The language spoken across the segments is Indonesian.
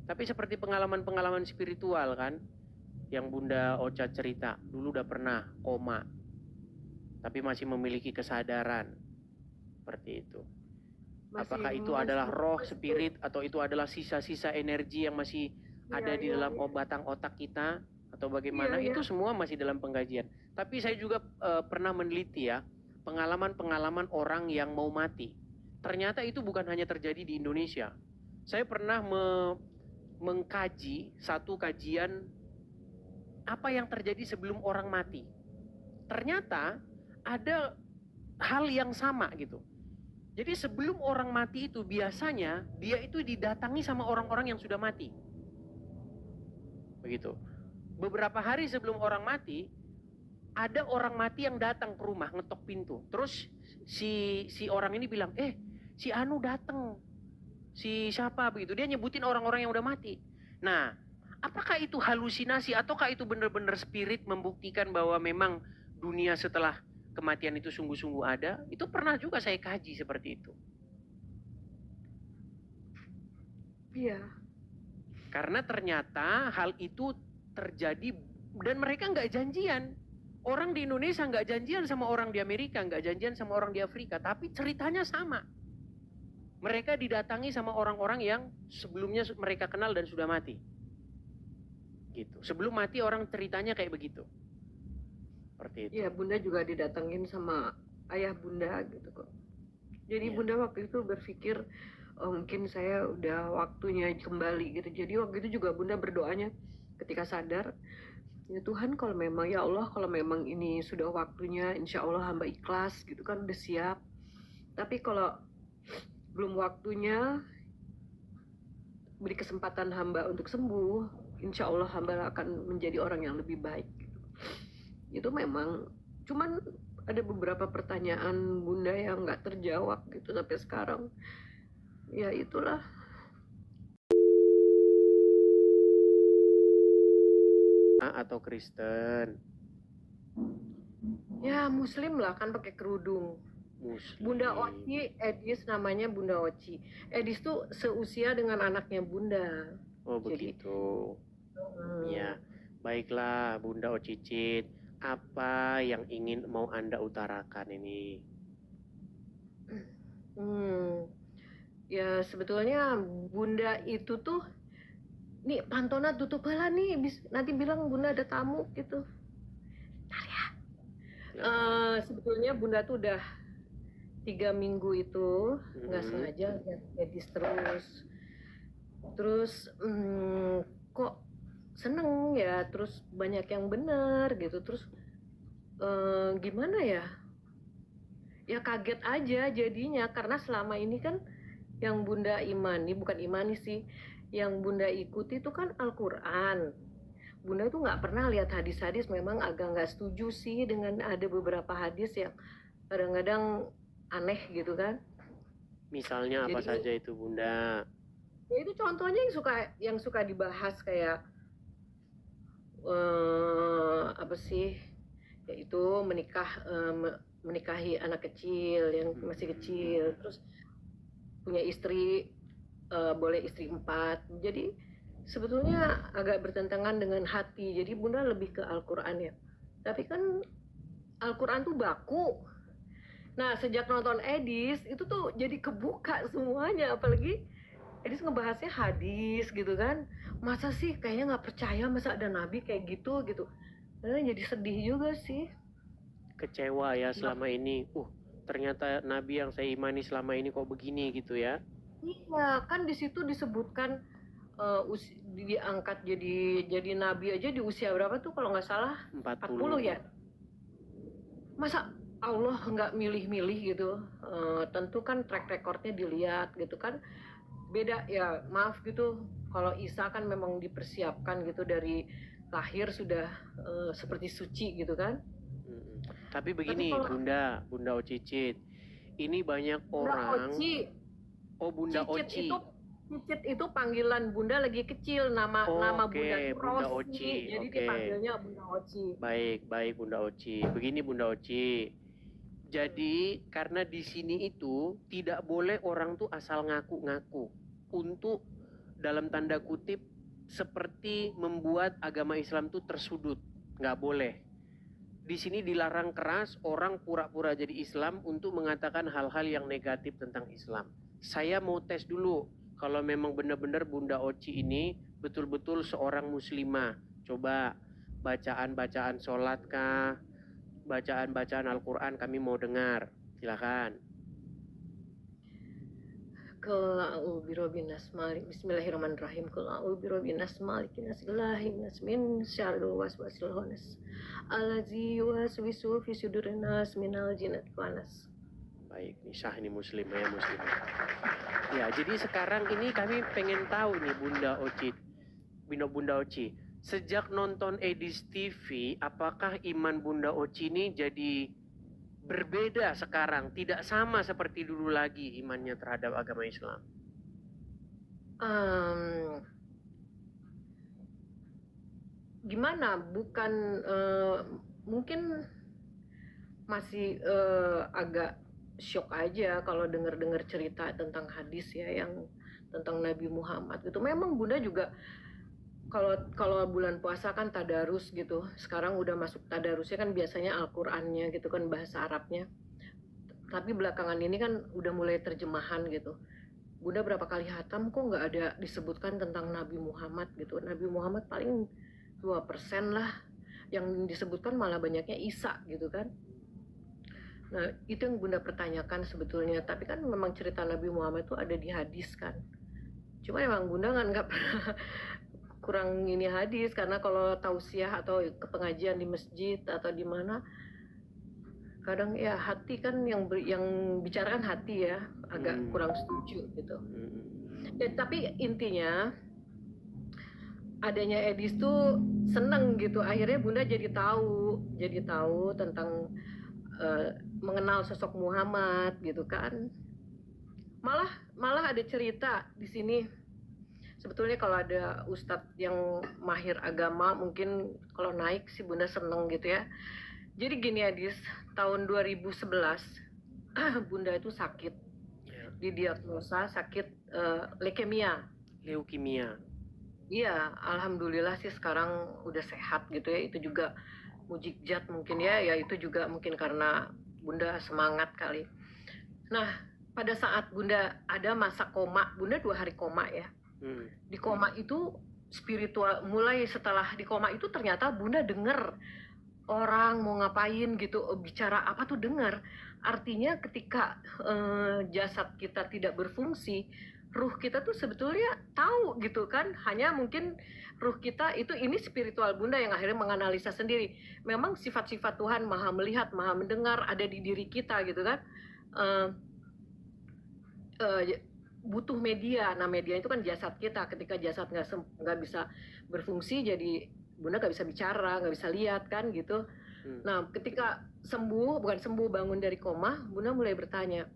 Tapi seperti pengalaman-pengalaman spiritual kan, yang Bunda Ocha cerita, dulu udah pernah koma, tapi masih memiliki kesadaran, seperti itu. Apakah itu adalah roh, spirit, atau itu adalah sisa-sisa energi yang masih ada di dalam batang otak kita, atau bagaimana, itu semua masih dalam pengkajian. Tapi saya juga pernah meneliti ya, pengalaman-pengalaman orang yang mau mati. Ternyata itu bukan hanya terjadi di Indonesia. Saya pernah mengkaji satu kajian apa yang terjadi sebelum orang mati. Ternyata ada hal yang sama gitu. Jadi sebelum orang mati itu biasanya dia itu didatangi sama orang-orang yang sudah mati. Begitu. Beberapa hari sebelum orang mati, ada orang mati yang datang ke rumah ngetok pintu. Terus si orang ini bilang, si Anu datang. Si siapa begitu. Dia nyebutin orang-orang yang udah mati. Nah, apakah itu halusinasi ataukah itu benar-benar spirit membuktikan bahwa memang dunia setelah kematian itu sungguh-sungguh ada? Itu pernah juga saya kaji seperti itu. Iya. Karena ternyata hal itu terjadi dan mereka nggak janjian. Orang di Indonesia nggak janjian sama orang di Amerika, nggak janjian sama orang di Afrika, tapi ceritanya sama. Mereka didatangi sama orang-orang yang sebelumnya mereka kenal dan sudah mati. Gitu. Sebelum mati orang ceritanya kayak begitu. Seperti itu. Iya, Bunda juga didatengin sama ayah Bunda gitu kok. Jadi Bunda waktu itu berpikir, mungkin saya udah waktunya kembali gitu. Jadi waktu itu juga Bunda berdoanya ketika sadar, ya Tuhan kalau memang, ya Allah kalau memang ini sudah waktunya, insya Allah hamba ikhlas gitu kan, udah siap. Tapi kalau belum waktunya, beri kesempatan hamba untuk sembuh, insya Allah hamba akan menjadi orang yang lebih baik. Itu memang, cuman ada beberapa pertanyaan Bunda yang nggak terjawab gitu sampai sekarang. Ya itulah. Atau Kristen? Ya Muslim lah kan, pakai kerudung. Muslim. Bunda Oci, Edis namanya Bunda Oci. Edis tuh seusia dengan anaknya Bunda. Oh begitu. Ya, baiklah Bunda Ocicit. Apa yang ingin mau Anda utarakan ini? Ya sebetulnya Bunda itu tuh, nih Pantona tutup lah nih, nanti bilang Bunda ada tamu gitu. Ntar ya. Sebetulnya Bunda tuh udah 3 minggu itu nggak sengaja medis terus kok seneng ya, terus banyak yang benar gitu, terus gimana ya kaget aja jadinya, karena selama ini kan yang Bunda imani, bukan imani sih, yang Bunda ikuti itu kan Al-Quran. Bunda tuh nggak pernah lihat hadis-hadis, memang agak nggak setuju sih dengan ada beberapa hadis yang kadang-kadang aneh gitu kan. Misalnya apa saja itu Bunda? Ya itu contohnya yang suka dibahas kayak apa sih, yaitu menikahi anak kecil yang masih kecil, terus punya istri boleh istri 4. Jadi sebetulnya agak bertentangan dengan hati. Jadi Bunda lebih ke Al-Quran ya. Tapi kan Al-Quran tuh baku. Nah sejak nonton Edis itu tuh jadi kebuka semuanya, apalagi Edis ngebahasnya hadis gitu kan. Masa sih kayaknya nggak percaya masa ada nabi kayak gitu. Jadi sedih juga sih. Kecewa ya selama ini. Ternyata nabi yang saya imani selama ini kok begini gitu ya. Iya, kan di situ disebutkan diangkat jadi nabi aja di usia berapa tuh kalau nggak salah? 40 ya. Masa Allah nggak milih-milih gitu? Tentu kan track recordnya dilihat gitu kan. Beda ya, maaf gitu. Kalau Isa kan memang dipersiapkan gitu dari lahir sudah seperti suci gitu kan. Tapi begini, Bunda Ocicit, ini banyak orang. Bunda Oci. Cicit itu panggilan Bunda lagi kecil, nama Bunda itu Rosi, jadi dipanggilnya Bunda Oci. Baik Bunda Oci. Begini Bunda Oci. Jadi karena di sini itu tidak boleh orang tuh asal ngaku-ngaku untuk dalam tanda kutip seperti membuat agama Islam itu tersudut. Nggak boleh. Di sini dilarang keras orang pura-pura jadi Islam untuk mengatakan hal-hal yang negatif tentang Islam. Saya mau tes dulu kalau memang benar-benar Bunda Oci ini betul-betul seorang muslimah. Coba bacaan-bacaan sholat kah, bacaan-bacaan Al-Quran kami mau dengar. Silakan. Qul a'udzu birabbin nas malik bismillahirrahmanirrahim. Qul a'udzu birabbin nas malikin nas ilahin nas min syarril waswasil khannas allazi yuwaswisu fi sudurin nas minal jinnati wan nas. Baik, Nisah ini muslim ya, muslim. Ya, jadi sekarang ini kami pengen tahu nih Bunda Oci. Sejak nonton Edis TV, apakah iman Bunda Oci ini jadi berbeda sekarang? Tidak sama seperti dulu lagi imannya terhadap agama Islam? Gimana? Bukan mungkin masih agak shock aja kalau dengar-dengar cerita tentang hadis ya yang tentang Nabi Muhammad gitu. Memang Bunda juga kalau bulan puasa kan tadarus gitu. Sekarang udah masuk tadarusnya kan biasanya Al-Qur'annya gitu kan bahasa Arabnya. Tapi belakangan ini kan udah mulai terjemahan gitu. Bunda berapa kali hatam kok nggak ada disebutkan tentang Nabi Muhammad gitu. Nabi Muhammad paling 2% lah. Yang disebutkan malah banyaknya Isa gitu kan. Nah, itu yang Bunda pertanyakan sebetulnya. Tapi kan memang cerita Nabi Muhammad itu ada di hadis kan. Cuma emang Bunda kan nggak pernah kurang ini hadis. Karena kalau tausiah atau ke pengajian di masjid atau di mana, kadang ya hati kan yang bicarakan hati ya. Agak kurang setuju gitu. Ya, tapi intinya adanya Edis tuh seneng gitu. Akhirnya Bunda jadi tahu tentang mengenal sosok Muhammad gitu kan. Malah ada cerita di sini. Sebetulnya kalau ada ustadz yang mahir agama mungkin kalau naik sih Bunda seneng gitu ya. Jadi gini Adis, tahun 2011 Bunda itu sakit. Didiagnosa sakit leukemia. Iya, alhamdulillah sih sekarang udah sehat gitu ya. Itu juga mujizat mungkin ya itu juga mungkin karena Bunda semangat kali. Nah, pada saat Bunda ada masa koma, Bunda 2 hari koma ya. Di koma itu spiritual, mulai setelah di koma itu ternyata Bunda dengar orang mau ngapain gitu, bicara apa tuh dengar. Artinya ketika jasad kita tidak berfungsi, ruh kita tuh sebetulnya tahu gitu kan. Hanya mungkin ruh kita ini spiritual Bunda yang akhirnya menganalisa sendiri. Memang sifat-sifat Tuhan maha melihat, maha mendengar ada di diri kita gitu kan. Butuh media. Nah media itu kan jasad kita. Ketika jasad nggak bisa berfungsi, jadi Bunda nggak bisa bicara, nggak bisa lihat kan gitu. Nah ketika bangun dari koma, Bunda mulai bertanya,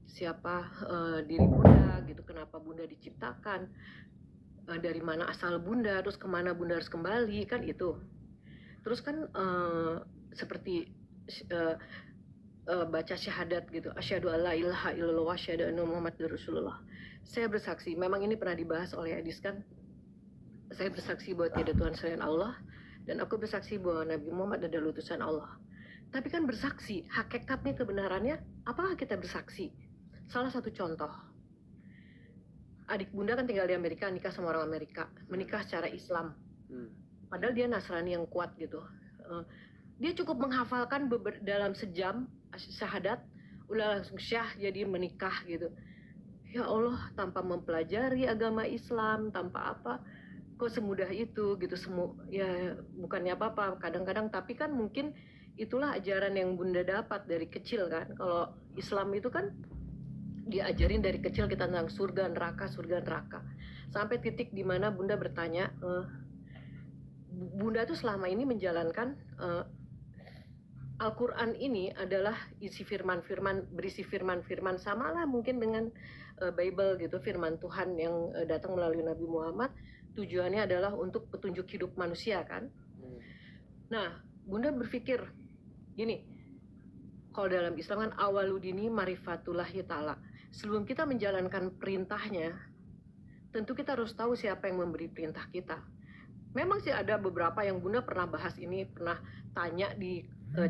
siapa diri Bunda gitu, kenapa Bunda diciptakan, dari mana asal Bunda, terus kemana Bunda harus kembali kan itu. Terus kan seperti baca syahadat gitu, asyhadu alla ilaha illallah wa asyhadu anna muhammadar rasulullah. Saya bersaksi, memang ini pernah dibahas oleh Adis kan. Saya bersaksi bahwa tiada Tuhan selain Allah, dan aku bersaksi bahwa Nabi Muhammad adalah utusan Allah. Tapi kan bersaksi, hakikatnya kebenarannya, apakah kita bersaksi? Salah satu contoh, adik Bunda kan tinggal di Amerika, nikah sama orang Amerika, menikah secara Islam. Padahal dia Nasrani yang kuat gitu. Dia cukup menghafalkan dalam sejam syahadat, udah langsung syah jadi menikah gitu. Ya Allah, tanpa mempelajari agama Islam, tanpa apa, kok semudah itu gitu. Ya bukannya apa-apa kadang-kadang, tapi kan mungkin itulah ajaran yang Bunda dapat dari kecil kan. Kalau Islam itu kan diajarin dari kecil kita tentang surga neraka. Sampai titik di mana Bunda bertanya, Bunda tuh selama ini menjalankan Al-Quran ini adalah berisi firman-firman samalah mungkin dengan Bible gitu, firman Tuhan yang datang melalui Nabi Muhammad. Tujuannya adalah untuk petunjuk hidup manusia kan. Nah, Bunda berpikir gini, kalau dalam Islam kan awaludini marifatullahi ta'ala. Sebelum kita menjalankan perintahnya, tentu kita harus tahu siapa yang memberi perintah kita. Memang sih ada beberapa yang Bunda pernah bahas ini, pernah tanya di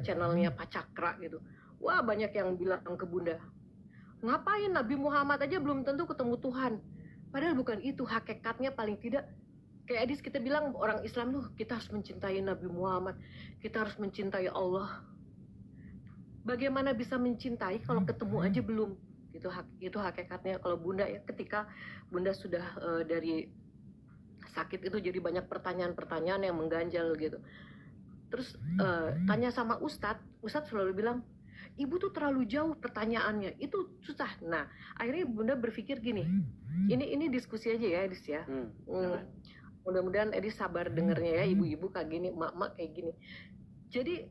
channelnya Pak Cakra gitu. Wah, banyak yang bilang ke Bunda, ngapain Nabi Muhammad aja belum tentu ketemu Tuhan. Padahal bukan itu hakikatnya. Paling tidak kayak Adis kita bilang, orang Islam tuh kita harus mencintai Nabi Muhammad, kita harus mencintai Allah. Bagaimana bisa mencintai kalau ketemu aja belum? Itu hakikatnya. Kalau Bunda ya, ketika Bunda sudah dari sakit itu jadi banyak pertanyaan-pertanyaan yang mengganjal gitu. Terus tanya sama Ustadz selalu bilang, Ibu tuh terlalu jauh pertanyaannya, itu susah. Nah, akhirnya Bunda berpikir gini, ini diskusi aja ya, Edis ya. Mudah-mudahan Edis sabar dengernya ya, ibu-ibu kayak gini, mak-mak kayak gini. Jadi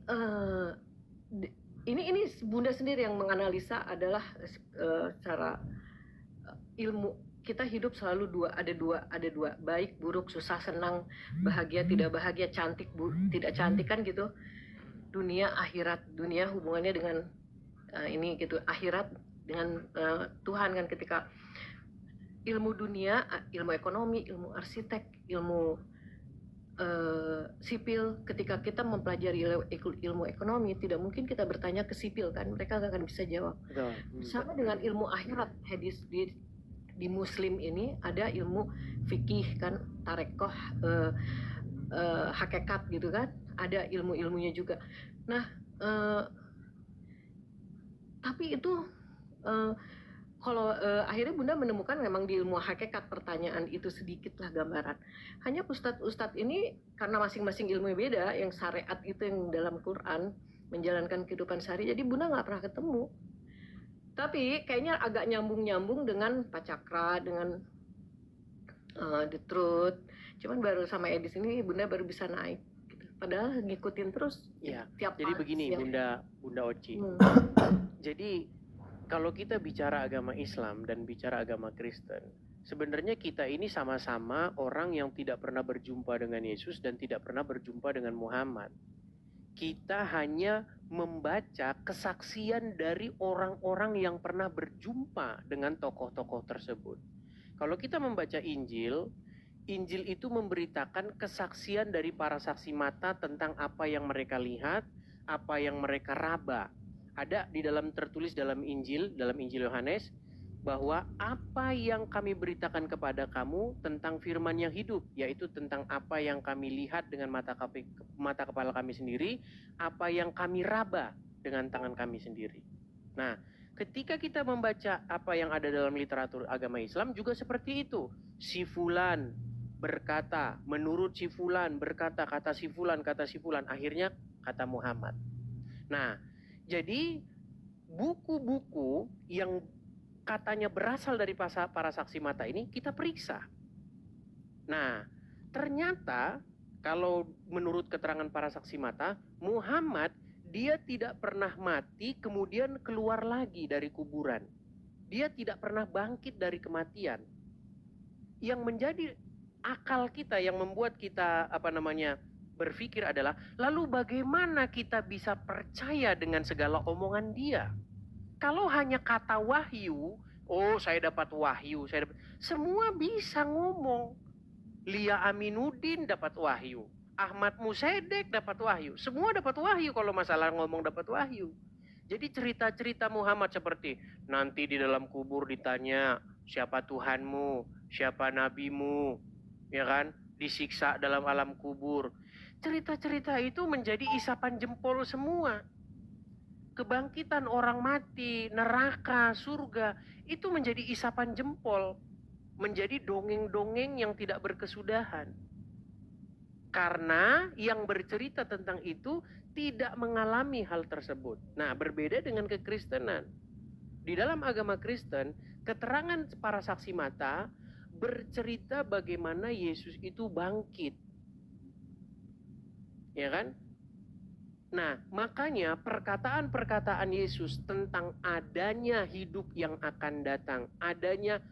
ini Bunda sendiri yang menganalisa adalah secara ilmu. Kita hidup selalu ada dua, baik, buruk, susah, senang, bahagia, tidak bahagia, cantik, tidak cantik kan gitu. Dunia, akhirat. Dunia hubungannya dengan ini gitu, akhirat dengan Tuhan kan. Ketika ilmu dunia, ilmu ekonomi, ilmu arsitek, ilmu sipil, ketika kita mempelajari ilmu ekonomi, tidak mungkin kita bertanya ke sipil kan, mereka gak akan bisa jawab. Sama dengan ilmu akhirat. Hadis di Muslim ini ada ilmu fikih kan, tarekoh, hakikat gitu kan, ada ilmu-ilmunya juga. Nah, tapi itu kalau akhirnya Bunda menemukan memang di ilmu hakikat pertanyaan itu sedikitlah gambaran. Hanya ustadz ini karena masing-masing ilmu beda, yang syariat itu yang dalam Quran menjalankan kehidupan sehari, jadi Bunda nggak pernah ketemu. Tapi kayaknya agak nyambung-nyambung dengan Pak Cakra, dengan The Truth. Cuman baru sama Edis ini Bunda baru bisa naik. Gitu. Padahal ngikutin terus. Ya. Jadi begini Bunda Oci. Jadi kalau kita bicara agama Islam dan bicara agama Kristen, sebenarnya kita ini sama-sama orang yang tidak pernah berjumpa dengan Yesus dan tidak pernah berjumpa dengan Muhammad. Kita hanya membaca kesaksian dari orang-orang yang pernah berjumpa dengan tokoh-tokoh tersebut. Kalau kita membaca Injil, Injil itu memberitakan kesaksian dari para saksi mata tentang apa yang mereka lihat, apa yang mereka raba. Ada di dalam tertulis dalam Injil Yohanes, bahwa apa yang kami beritakan kepada kamu tentang firman yang hidup, yaitu tentang apa yang kami lihat dengan mata kepala kami sendiri, apa yang kami raba dengan tangan kami sendiri. Nah, ketika kita membaca apa yang ada dalam literatur agama Islam juga seperti itu. Si fulan berkata, menurut si fulan berkata, kata si fulan, akhirnya kata Muhammad. Nah, jadi buku-buku yang katanya berasal dari para saksi mata ini kita periksa. Nah, ternyata kalau menurut keterangan para saksi mata, Muhammad dia tidak pernah mati kemudian keluar lagi dari kuburan. Dia tidak pernah bangkit dari kematian. Yang menjadi akal kita, yang membuat kita berpikir adalah, lalu bagaimana kita bisa percaya dengan segala omongan dia? Kalau hanya kata wahyu, saya dapat wahyu, semua bisa ngomong. Lia Aminuddin dapat wahyu, Ahmad Musedek dapat wahyu, semua dapat wahyu kalau masalah ngomong dapat wahyu. Jadi cerita-cerita Muhammad seperti nanti di dalam kubur ditanya siapa Tuhanmu, siapa nabimu, ya kan? Disiksa dalam alam kubur. Cerita-cerita itu menjadi isapan jempol semua. Kebangkitan orang mati, neraka, surga, itu menjadi isapan jempol, menjadi dongeng-dongeng yang tidak berkesudahan. Karena yang bercerita tentang itu tidak mengalami hal tersebut. Nah, berbeda dengan kekristenan. Di dalam agama Kristen, keterangan para saksi mata bercerita bagaimana Yesus itu bangkit. Ya kan? Nah, makanya perkataan-perkataan Yesus tentang adanya hidup yang akan datang, adanya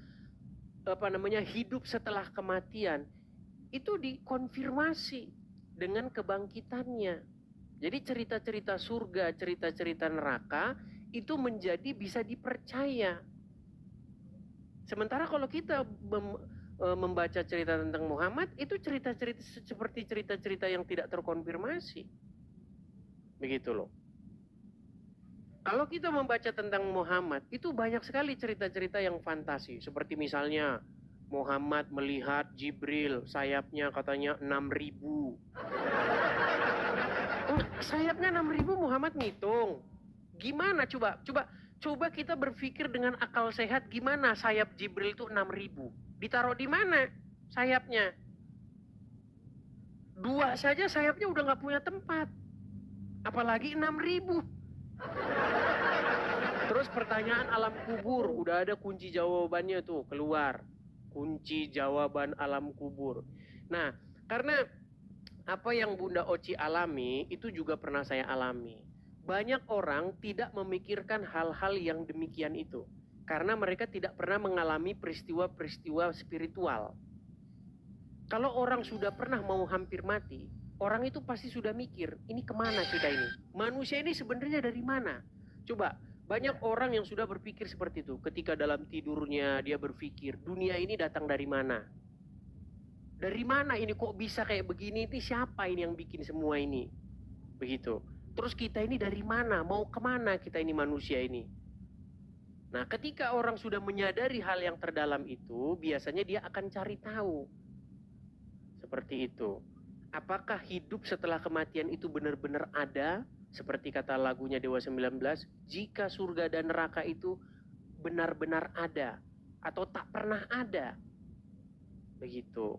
hidup setelah kematian, itu dikonfirmasi dengan kebangkitannya. Jadi cerita-cerita surga, cerita-cerita neraka itu menjadi bisa dipercaya. Sementara kalau kita membaca cerita tentang Muhammad itu cerita-cerita seperti cerita-cerita yang tidak terkonfirmasi. Begitu loh. Kalau kita membaca tentang Muhammad, itu banyak sekali cerita-cerita yang fantasi. Seperti misalnya Muhammad melihat Jibril, sayapnya katanya 6.000. Sayapnya 6.000 Muhammad ngitung. Gimana coba kita berpikir dengan akal sehat, gimana sayap Jibril itu 6.000? Ditaruh di mana sayapnya? 2 saja sayapnya udah nggak punya tempat. Apalagi 6.000. Terus pertanyaan alam kubur, udah ada kunci jawabannya tuh keluar. Kunci jawaban alam kubur. Nah, karena apa yang Bunda Oci alami, itu juga pernah saya alami. Banyak orang tidak memikirkan hal-hal yang demikian itu. Karena mereka tidak pernah mengalami peristiwa-peristiwa spiritual. Kalau orang sudah pernah mau hampir mati, orang itu pasti sudah mikir, ini kemana kita ini? Manusia ini sebenarnya dari mana? Coba, banyak orang yang sudah berpikir seperti itu. Ketika dalam tidurnya dia berpikir, dunia ini datang dari mana? Dari mana ini kok bisa kayak begini? Ini siapa ini yang bikin semua ini? Begitu. Terus kita ini dari mana? Mau kemana kita ini manusia ini? Nah, ketika orang sudah menyadari hal yang terdalam itu, biasanya dia akan cari tahu. Seperti itu. Apakah hidup setelah kematian itu benar-benar ada? Seperti kata lagunya Dewa 19, jika surga dan neraka itu benar-benar ada atau tak pernah ada. Begitu.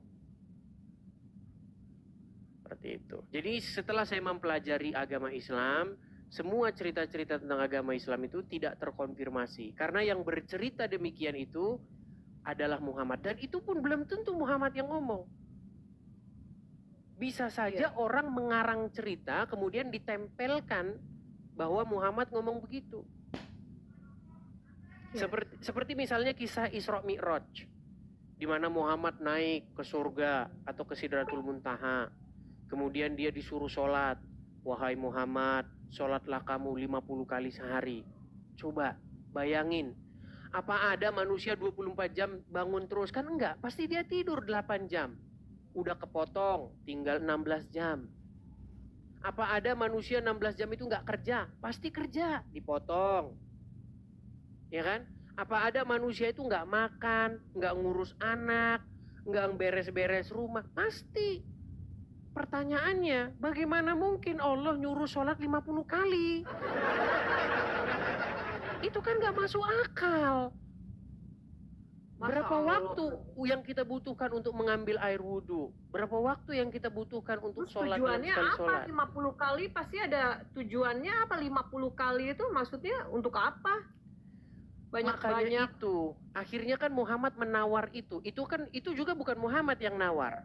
Seperti itu. Jadi setelah saya mempelajari agama Islam, semua cerita-cerita tentang agama Islam itu tidak terkonfirmasi. Karena yang bercerita demikian itu adalah Muhammad. Dan itu pun belum tentu Muhammad yang ngomong. Bisa saja orang mengarang cerita kemudian ditempelkan bahwa Muhammad ngomong begitu. Seperti misalnya kisah Isra Mi'raj, di mana Muhammad naik ke surga atau ke Sidratul Muntaha. Kemudian dia disuruh sholat. Wahai Muhammad, sholatlah kamu 50 kali sehari. Coba bayangin, apa ada manusia 24 jam bangun terus? Kan enggak, pasti dia tidur 8 jam. Udah kepotong, tinggal 16 jam. Apa ada manusia 16 jam itu nggak kerja? Pasti kerja, dipotong. Ya kan? Apa ada manusia itu nggak makan, nggak ngurus anak, nggak beres-beres rumah? Pasti. Pertanyaannya, bagaimana mungkin Allah nyuruh sholat 50 kali? Itu kan nggak masuk akal. Berapa waktu yang kita butuhkan untuk mengambil air wudhu? Berapa waktu yang kita butuhkan untuk sholat? Tujuannya apa? 50 kali pasti ada tujuannya apa? 50 kali itu maksudnya untuk apa? Banyak-banyak itu. Akhirnya kan Muhammad menawar itu. Itu juga bukan Muhammad yang nawar.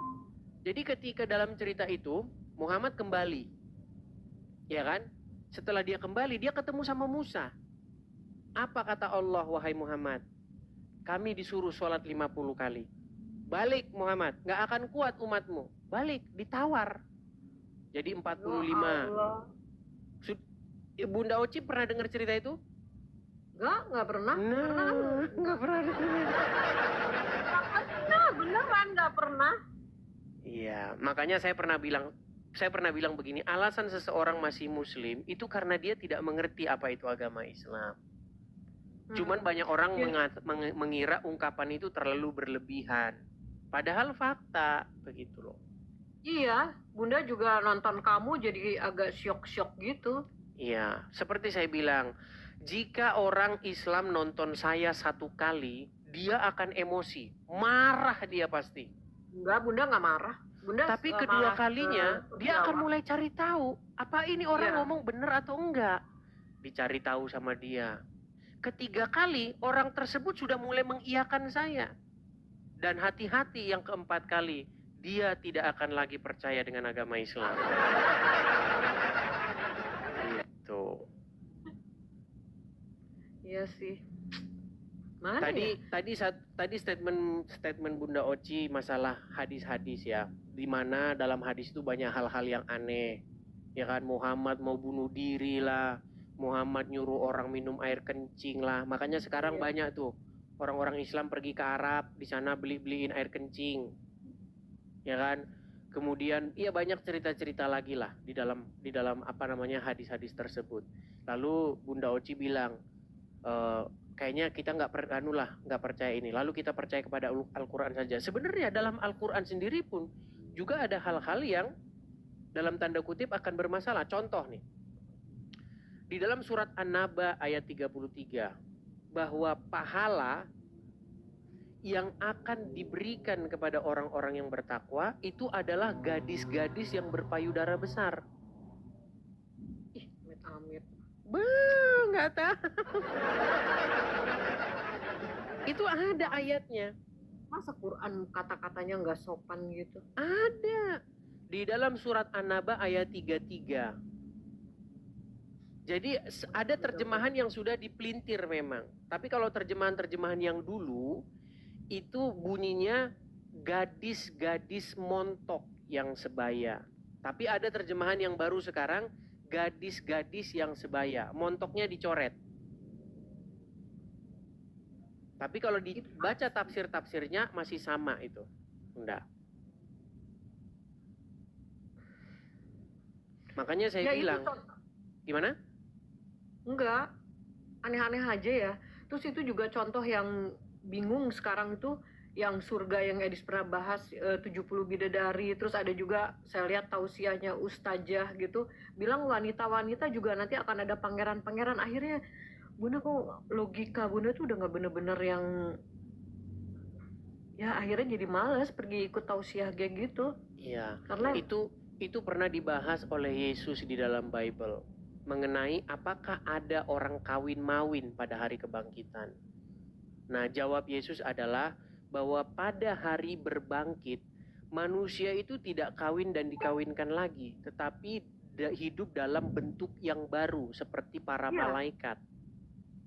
Jadi ketika dalam cerita itu Muhammad kembali. Ya kan? Setelah dia kembali, dia ketemu sama Musa. Apa kata Allah, wahai Muhammad? Kami disuruh sholat 50 kali. Balik Muhammad, gak akan kuat umatmu. Balik, ditawar. Jadi 45. Bunda Oci pernah dengar cerita itu? Gak pernah. Gak pernah dengar. Beneran gak pernah. Iya, makanya saya pernah bilang begini, alasan seseorang masih muslim itu karena dia tidak mengerti apa itu agama Islam. Cuman banyak orang mengira ungkapan itu terlalu berlebihan. Padahal fakta, begitu loh. Iya, Bunda juga nonton kamu jadi agak syok-syok gitu. Iya, seperti saya bilang, jika orang Islam nonton saya 1 kali, dia akan emosi. Marah dia pasti. Enggak, Bunda nggak marah. Bunda tapi kedua kalinya, dia akan mulai cari tahu. Apa ini orang ngomong bener atau enggak? Dicari tahu sama dia. Ketiga kali orang tersebut sudah mulai mengiyakan saya. Dan hati-hati yang keempat kali, dia tidak akan lagi percaya dengan agama Islam. Gitu. Iya sih. Mana Tadi statement Bunda Oci masalah hadis-hadis ya. Di mana dalam hadis itu banyak hal-hal yang aneh. Ya kan, Muhammad mau bunuh diri lah. Muhammad nyuruh orang minum air kencing lah. Makanya sekarang banyak tuh orang-orang Islam pergi ke Arab, di sana beliin air kencing, ya kan? Kemudian iya banyak cerita-cerita lagi lah di dalam apa namanya hadis-hadis tersebut. Lalu Bunda Oci bilang, kayaknya kita nggak percaya ini. Lalu kita percaya kepada Al-Quran saja. Sebenarnya dalam Al-Quran sendiri pun juga ada hal-hal yang dalam tanda kutip akan bermasalah. Contoh nih, di dalam surat An-Naba ayat 33, bahwa pahala yang akan diberikan kepada orang-orang yang bertakwa itu adalah gadis-gadis yang berpayudara besar. Ih, amit-amit. Nggak tahu. Itu ada ayatnya. Masa Quran kata-katanya nggak sopan gitu? Ada. Di dalam surat An-Naba ayat 33. Jadi ada terjemahan yang sudah dipelintir memang. Tapi kalau terjemahan-terjemahan yang dulu, itu bunyinya gadis-gadis montok yang sebaya. Tapi ada terjemahan yang baru sekarang, gadis-gadis yang sebaya. Montoknya dicoret. Tapi kalau dibaca tafsir-tafsirnya masih sama itu. Enggak. Makanya saya bilang, gimana? Enggak, aneh-aneh aja ya. Terus itu juga contoh yang bingung sekarang itu, yang surga yang Edis pernah bahas, 70 bidadari. Terus ada juga saya lihat tausiahnya Ustazah gitu, bilang wanita-wanita juga nanti akan ada pangeran-pangeran. Akhirnya Bunda kok logika Bunda tuh udah nggak bener-bener yang, ya akhirnya jadi males pergi ikut tausiah kayak gitu. Iya, karena itu pernah dibahas oleh Yesus di dalam Bible mengenai apakah ada orang kawin mawin pada hari kebangkitan. Nah, jawab Yesus adalah bahwa pada hari berbangkit manusia itu tidak kawin dan dikawinkan lagi, tetapi hidup dalam bentuk yang baru seperti para malaikat.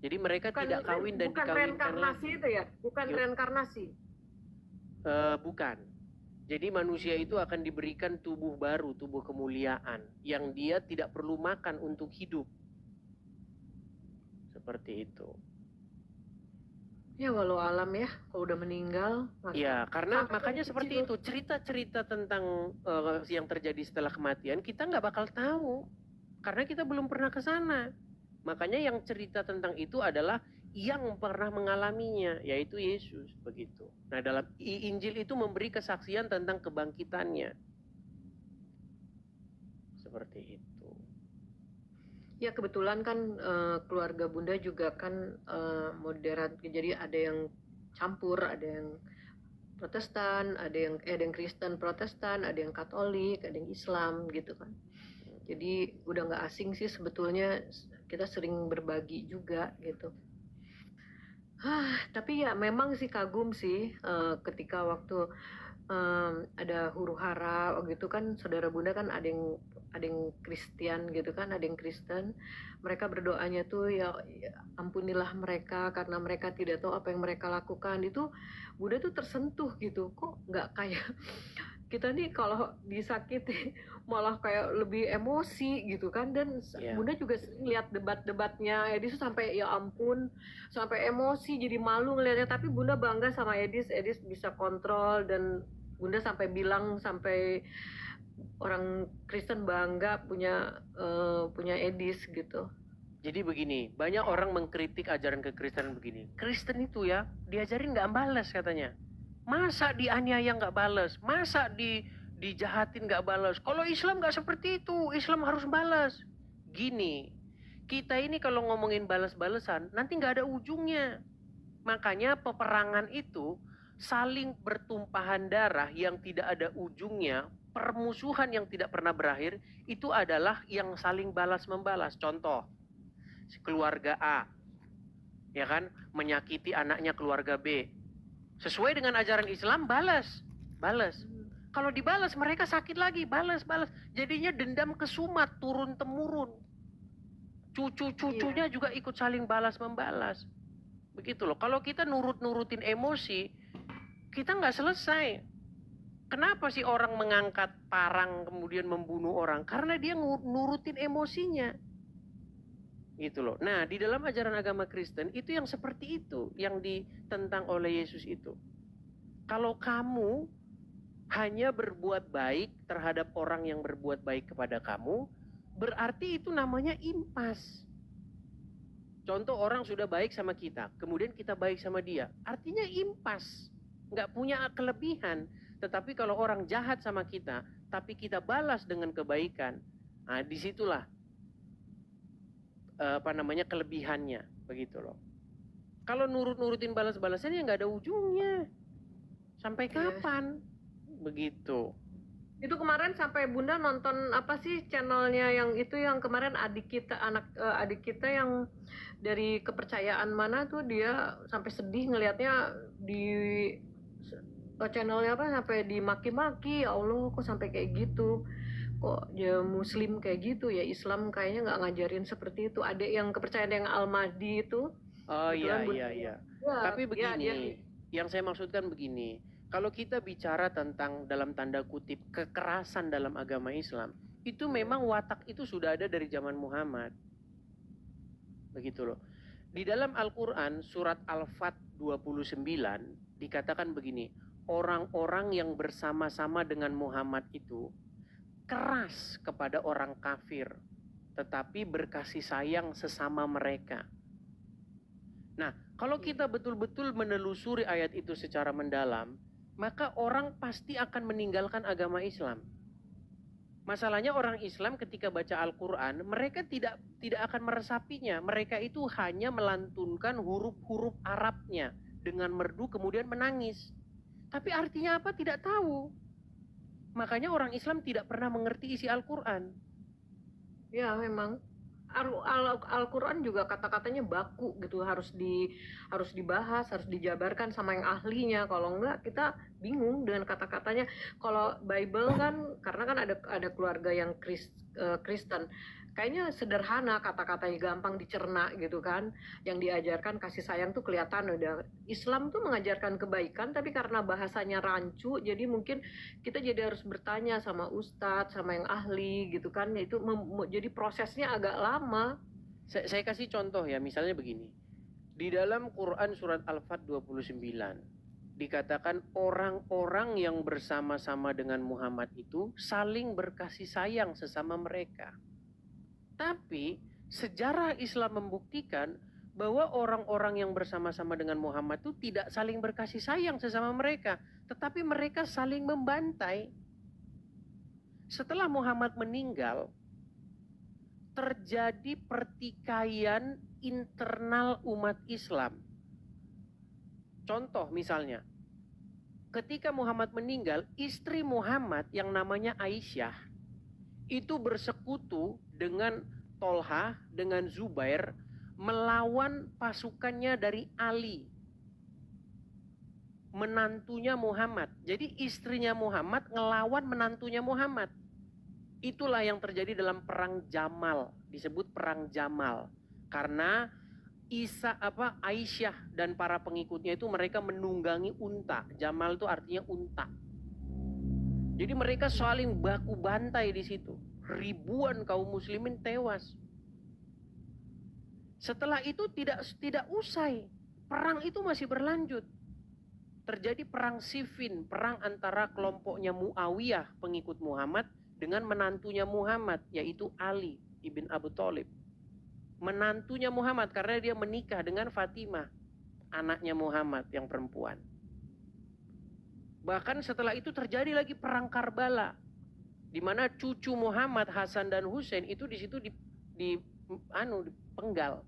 Jadi mereka tidak kawin dan dikawinkan lagi. Bukan reinkarnasi itu ya? Bukan reinkarnasi? Bukan. Jadi manusia itu akan diberikan tubuh baru, tubuh kemuliaan, yang dia tidak perlu makan untuk hidup. Seperti itu. Ya walau alam ya, kalau udah meninggal. Ya, karena makanya seperti itu. Cerita-cerita tentang yang terjadi setelah kematian, kita nggak bakal tahu. Karena kita belum pernah ke sana. Makanya yang cerita tentang itu adalah yang pernah mengalaminya, yaitu Yesus, begitu. Nah, dalam Injil itu memberi kesaksian tentang kebangkitannya. Seperti itu. Ya, kebetulan kan keluarga Bunda juga kan moderat, jadi ada yang campur, ada yang Protestan, ada yang Kristen Protestan, ada yang Katolik, ada yang Islam gitu kan. Jadi udah nggak asing sih sebetulnya, kita sering berbagi juga gitu. Tapi ya memang sih kagum sih ketika waktu ada huru-hara gitu kan, saudara Bunda kan ada yang Kristen gitu kan, ada yang Kristen. Mereka berdoanya tuh ya ampunilah mereka karena mereka tidak tahu apa yang mereka lakukan. Itu Bunda tuh tersentuh gitu, kok nggak kayak kita nih kalau disakiti malah kayak lebih emosi gitu kan. Dan Bunda juga sering lihat debat-debatnya Edis sampai ya ampun, sampai emosi, jadi malu ngelihatnya. Tapi Bunda bangga sama Edis bisa kontrol, dan Bunda sampai bilang, sampai orang Kristen bangga punya Edis gitu. Jadi begini, banyak orang mengkritik ajaran kekristenan begini. Kristen itu ya diajarin nggak balas katanya. Masa dianiaya nggak balas? Masa dijahatin nggak balas? Kalau Islam nggak seperti itu, Islam harus balas. Gini, kita ini kalau ngomongin balas-balasan, nanti nggak ada ujungnya. Makanya peperangan itu saling bertumpahan darah yang tidak ada ujungnya, permusuhan yang tidak pernah berakhir, itu adalah yang saling balas-membalas. Contoh, keluarga A, ya kan, menyakiti anaknya keluarga B. Sesuai dengan ajaran Islam, balas. Kalau dibalas mereka sakit lagi, balas. Jadinya dendam kesumat, turun temurun. Cucu-cucunya juga ikut saling balas-membalas. Begitu loh. Kalau kita nurutin emosi, kita nggak selesai. Kenapa sih orang mengangkat parang kemudian membunuh orang? Karena dia nurutin emosinya. Gitu loh. Nah, di dalam ajaran agama Kristen itu yang seperti itu yang ditentang oleh Yesus itu. Kalau kamu hanya berbuat baik terhadap orang yang berbuat baik kepada kamu, berarti itu namanya impas. Contoh, orang sudah baik sama kita, kemudian kita baik sama dia, artinya impas, nggak punya kelebihan. Tetapi kalau orang jahat sama kita, tapi kita balas dengan kebaikan, nah disitulah kelebihannya, begitu loh. Kalau nurut-nurutin balas-balasan ya nggak ada ujungnya. Sampai kapan? Begitu. Itu kemarin sampai Bunda nonton apa sih channelnya yang itu yang kemarin adik kita yang dari kepercayaan mana tuh, dia sampai sedih ngelihatnya di channelnya apa, sampai dimaki-maki. Ya Allah, kok sampai kayak gitu, kok ya Muslim kayak gitu ya, Islam kayaknya nggak ngajarin seperti itu. Ada yang kepercayaan yang Al-Mahdi itu. Oh iya. Tapi begini, yang saya maksudkan begini, kalau kita bicara tentang dalam tanda kutip kekerasan dalam agama Islam, itu memang watak itu sudah ada dari zaman Muhammad. Begitu loh. Di dalam Al-Quran surat Al-Fat 29 dikatakan begini, orang-orang yang bersama-sama dengan Muhammad itu keras kepada orang kafir, tetapi berkasih sayang sesama mereka. Nah, kalau kita betul-betul menelusuri ayat itu secara mendalam, maka orang pasti akan meninggalkan agama Islam. Masalahnya orang Islam ketika baca Al-Quran, mereka tidak akan meresapinya. Mereka itu hanya melantunkan huruf-huruf Arabnya dengan merdu kemudian menangis. Tapi artinya apa? Tidak tahu. Makanya orang Islam tidak pernah mengerti isi Al-Quran. Ya memang. Al-Quran juga kata-katanya baku gitu, harus dibahas, harus dijabarkan sama yang ahlinya. Kalau enggak kita bingung dengan kata-katanya. Kalau Bible kan, karena kan ada keluarga yang Kristen, kayaknya sederhana, kata-katanya gampang dicerna gitu kan. Yang diajarkan kasih sayang tuh kelihatan udah. Islam tuh mengajarkan kebaikan, tapi karena bahasanya rancu, jadi mungkin kita jadi harus bertanya sama ustadz, sama yang ahli gitu kan. Itu jadi prosesnya agak lama. Saya kasih contoh ya, misalnya begini. Di dalam Quran surat Al-Fat 29 dikatakan orang-orang yang bersama-sama dengan Muhammad itu saling berkasih sayang sesama mereka. Tapi sejarah Islam membuktikan bahwa orang-orang yang bersama-sama dengan Muhammad itu tidak saling berkasih sayang sesama mereka, tetapi mereka saling membantai. Setelah Muhammad meninggal, terjadi pertikaian internal umat Islam. Contoh misalnya, ketika Muhammad meninggal, istri Muhammad yang namanya Aisyah itu bersekutu dengan Tolha, dengan Zubair, melawan pasukannya dari Ali, menantunya Muhammad. Jadi istrinya Muhammad ngelawan menantunya Muhammad. Itulah yang terjadi dalam perang Jamal, disebut perang Jamal. Karena Aisyah dan para pengikutnya itu mereka menunggangi unta. Jamal itu artinya unta. Jadi mereka saling baku bantai di situ. Ribuan kaum muslimin tewas. Setelah itu tidak usai. Perang itu masih berlanjut. Terjadi perang Siffin, perang antara kelompoknya Muawiyah, pengikut Muhammad, dengan menantunya Muhammad, yaitu Ali ibn Abu Thalib. Menantunya Muhammad karena dia menikah dengan Fatimah, anaknya Muhammad yang perempuan. Bahkan setelah itu terjadi lagi perang Karbala, di mana cucu Muhammad, Hasan dan Husain itu di situ dipenggal.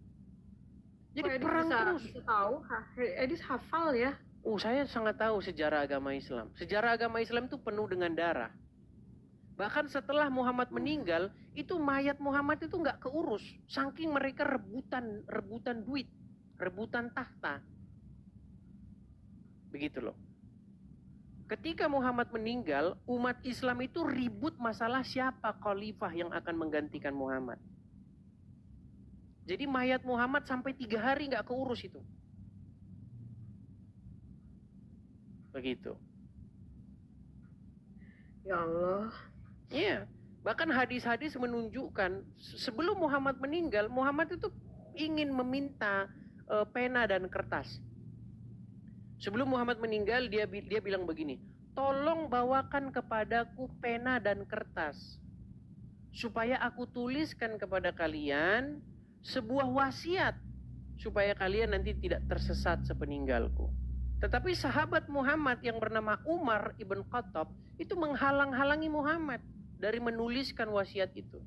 Jadi perang terus. Bisa tahu, Edis hafal ya. Saya sangat tahu sejarah agama Islam. Sejarah agama Islam itu penuh dengan darah. Bahkan setelah Muhammad meninggal, itu mayat Muhammad itu nggak keurus, saking mereka rebutan duit, rebutan tahta. Begitu loh. Ketika Muhammad meninggal, umat Islam itu ribut masalah siapa khalifah yang akan menggantikan Muhammad. Jadi mayat Muhammad sampai 3 hari nggak keurus itu. Begitu. Ya Allah. Iya. Bahkan hadis-hadis menunjukkan sebelum Muhammad meninggal, Muhammad itu ingin meminta pena dan kertas. Sebelum Muhammad meninggal, dia bilang begini, tolong bawakan kepadaku pena dan kertas, supaya aku tuliskan kepada kalian sebuah wasiat, supaya kalian nanti tidak tersesat sepeninggalku. Tetapi sahabat Muhammad yang bernama Umar ibn Khattab itu menghalang-halangi Muhammad dari menuliskan wasiat itu.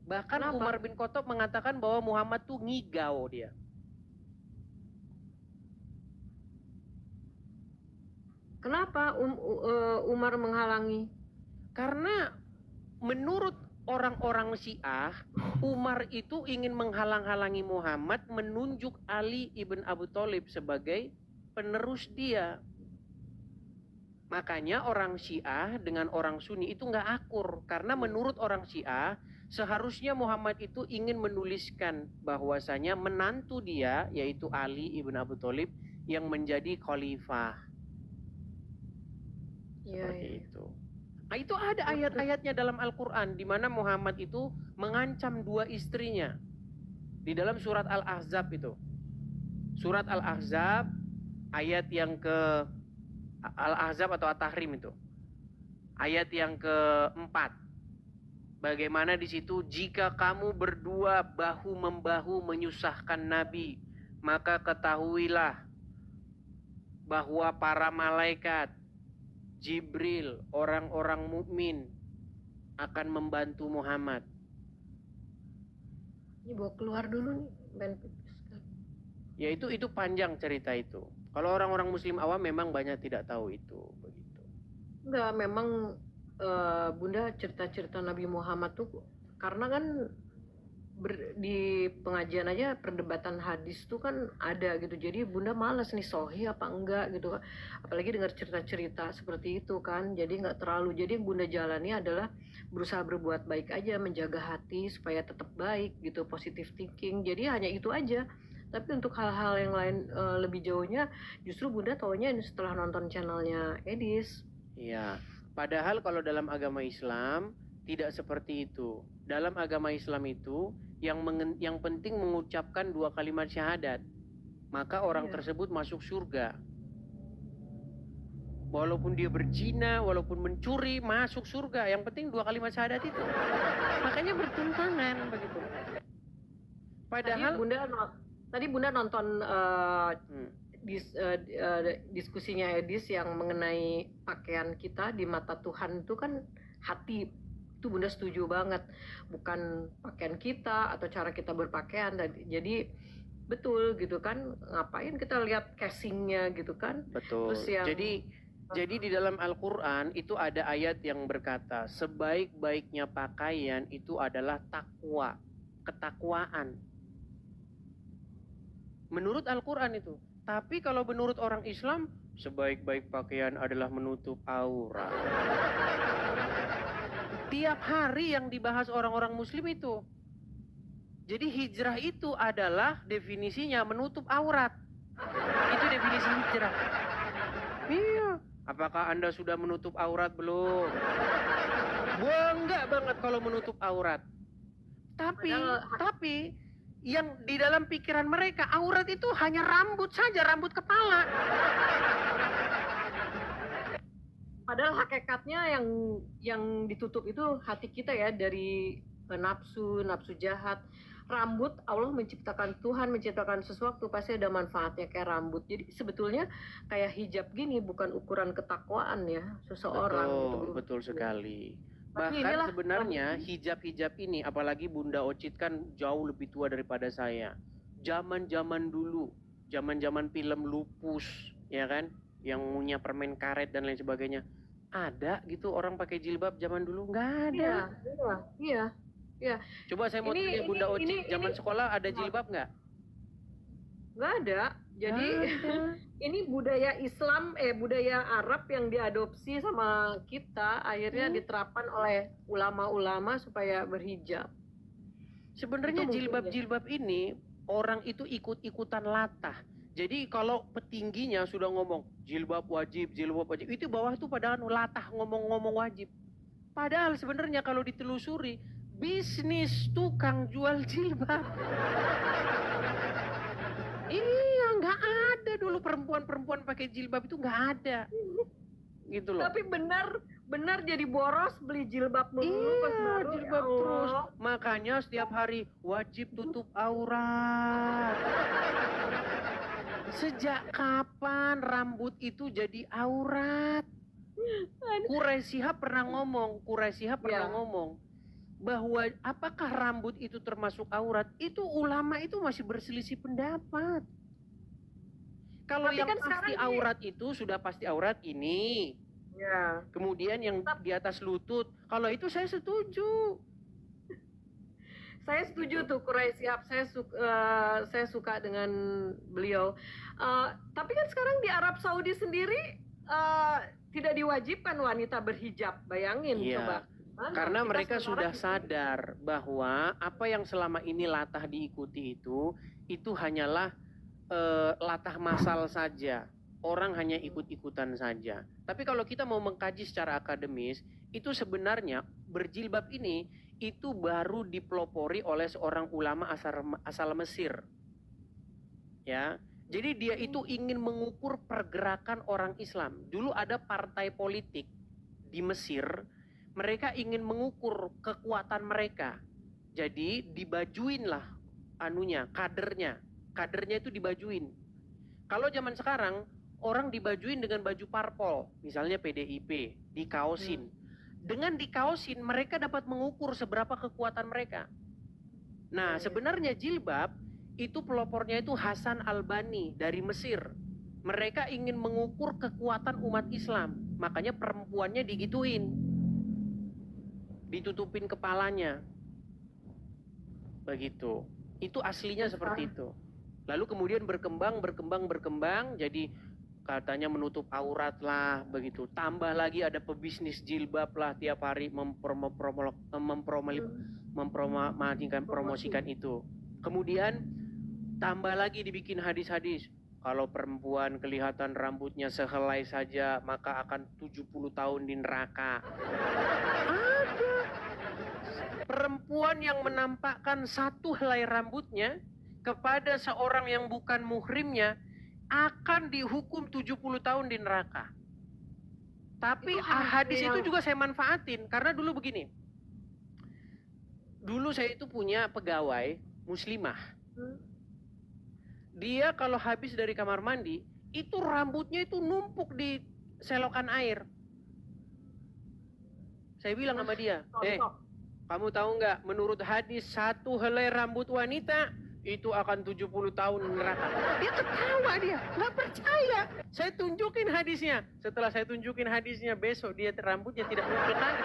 Bahkan Kenapa? Umar bin Khattab mengatakan bahwa Muhammad tuh ngigau dia. Kenapa Umar menghalangi? Karena menurut orang-orang Syiah, Umar itu ingin menghalang-halangi Muhammad menunjuk Ali ibn Abu Thalib sebagai penerus dia. Makanya orang Syiah dengan orang Sunni itu nggak akur. Karena menurut orang Syiah, seharusnya Muhammad itu ingin menuliskan bahwasanya menantu dia, yaitu Ali ibn Abu Thalib, yang menjadi khalifah. Seperti itu. Nah, itu ada ayat-ayatnya dalam Al-Quran di mana Muhammad itu mengancam dua istrinya. Di dalam surat Al-Ahzab itu. Surat Al-Ahzab ayat yang ke Al-Ahzab atau At-Tahrim itu. Ayat yang keempat. Bagaimana di situ, jika kamu berdua bahu-membahu menyusahkan Nabi, maka ketahuilah bahwa para malaikat, Jibril, orang-orang mukmin akan membantu Muhammad. Ini bawa keluar dulu nih, Ben. Ya itu panjang cerita itu. Kalau orang-orang Muslim awam memang banyak tidak tahu itu, begitu. Enggak, memang Bunda cerita-cerita Nabi Muhammad tuh karena kan di pengajian aja perdebatan hadis tuh kan ada gitu, jadi Bunda malas nih sahih apa enggak gitu, apalagi dengar cerita-cerita seperti itu kan, jadi nggak terlalu. Jadi yang Bunda jalani adalah berusaha berbuat baik aja, menjaga hati supaya tetap baik gitu, positive thinking. Jadi hanya itu aja. Tapi untuk hal-hal yang lain lebih jauhnya justru Bunda taunya setelah nonton channelnya Edis. Iya, padahal kalau dalam agama Islam tidak seperti itu. Dalam agama Islam itu yang penting mengucapkan 2 kalimat syahadat, maka orang tersebut masuk surga. Walaupun dia berzina, walaupun mencuri, masuk surga. Yang penting 2 kalimat syahadat itu. Makanya bertentangan begitu. Padahal tadi Bunda nonton diskusinya Edis yang mengenai pakaian kita di mata Tuhan itu kan hati. Itu Bunda setuju banget, bukan pakaian kita atau cara kita berpakaian. Jadi betul gitu kan, ngapain kita lihat casingnya gitu kan. Betul. Terus jadi di dalam Al-Quran itu ada ayat yang berkata, sebaik-baiknya pakaian itu adalah takwa, ketakwaan. Menurut Al-Quran itu. Tapi kalau menurut orang Islam, sebaik-baik pakaian adalah menutup aurat. Tiap hari yang dibahas orang-orang Muslim itu. Jadi hijrah itu adalah definisinya menutup aurat. Itu definisi hijrah. Iya. Apakah Anda sudah menutup aurat belum? Bangga banget kalau menutup aurat. Tapi yang di dalam pikiran mereka aurat itu hanya rambut saja, rambut kepala. Padahal hakikatnya yang ditutup itu hati kita ya, dari nafsu jahat. Rambut, Allah menciptakan, Tuhan menciptakan sesuatu pasti ada manfaatnya kayak rambut. Jadi sebetulnya kayak hijab gini bukan ukuran ketakwaan ya seseorang. Betul sekali. Bahkan sebenarnya hijab-hijab ini, apalagi Bunda Ocit kan jauh lebih tua daripada saya. Zaman-zaman dulu, zaman-zaman film Lupus, ya kan? Yang punya permen karet dan lain sebagainya. Ada gitu orang pakai jilbab zaman dulu? Nggak ada. Iya. Coba saya mau tanya Bunda Ocit, zaman sekolah ada jilbab nggak? Nggak ada. Jadi ini budaya Islam, budaya Arab yang diadopsi sama kita, akhirnya diterapkan oleh ulama-ulama supaya berhijab. Sebenarnya jilbab-jilbab ini orang itu ikut-ikutan latah. Jadi kalau petingginya sudah ngomong jilbab wajib, itu bawah itu padahal latah ngomong-ngomong wajib. Padahal sebenarnya kalau ditelusuri, bisnis tukang jual jilbab. Iya, nggak ada dulu perempuan-perempuan pakai jilbab itu, nggak ada. Gitu loh. Tapi benar jadi boros beli jilbab mulu pas Iya, baru. jilbab Ya terus. Allah. Makanya setiap hari wajib tutup aurat. Sejak kapan rambut itu jadi aurat? Quraisy Shihab pernah Ya. ngomong bahwa apakah rambut itu termasuk aurat? Itu ulama itu masih berselisih pendapat. Kalau Tapi yang kan pasti sekarang aurat itu sudah pasti aurat ini. Ya. Kemudian yang di atas lutut, kalau itu saya setuju. Saya setuju tuh Quraisy Shihab, saya suka dengan beliau. Tapi kan sekarang di Arab Saudi sendiri tidak diwajibkan wanita berhijab. Bayangin Iya. coba. Karena Kita mereka sementara sudah di sini. sadar bahwa apa yang selama ini latah diikuti itu hanyalah latah masal saja. Orang hanya ikut-ikutan saja. Tapi kalau kita mau mengkaji secara akademis, itu sebenarnya berjilbab ini itu baru dipelopori oleh seorang ulama asal Mesir. Ya. Jadi dia itu ingin mengukur pergerakan orang Islam. Dulu ada partai politik di Mesir, mereka ingin mengukur kekuatan mereka. Jadi dibajuinlah kadernya itu dibajuin. Kalau zaman sekarang orang dibajuin dengan baju parpol, misalnya PDIP, dikaosin. Dengan dikaosin mereka dapat mengukur seberapa kekuatan mereka. Nah, sebenarnya jilbab itu pelopornya itu Hasan Albani dari Mesir. Mereka ingin mengukur kekuatan umat Islam, makanya perempuannya digituin, ditutupin kepalanya, begitu. Itu aslinya seperti itu. Lalu kemudian berkembang, jadi katanya menutup aurat lah, begitu. Tambah lagi ada pebisnis jilbab lah, tiap hari mempromosikan itu. Kemudian tambah lagi dibikin hadis-hadis. Kalau perempuan kelihatan rambutnya sehelai saja, maka akan 70 tahun di neraka. Ada perempuan yang menampakkan satu helai rambutnya kepada seorang yang bukan muhrimnya akan dihukum 70 tahun di neraka. Tapi hadis itu juga saya manfaatin, karena dulu begini. Dulu saya itu punya pegawai muslimah. Dia kalau habis dari kamar mandi, itu rambutnya itu numpuk di selokan air. Saya bilang sama dia, kamu tahu nggak, menurut hadis satu helai rambut wanita itu akan 70 tahun neraka. Dia ketawa, dia nggak percaya. Saya tunjukin hadisnya. Setelah saya tunjukin hadisnya, besok dia rambutnya tidak muncul lagi.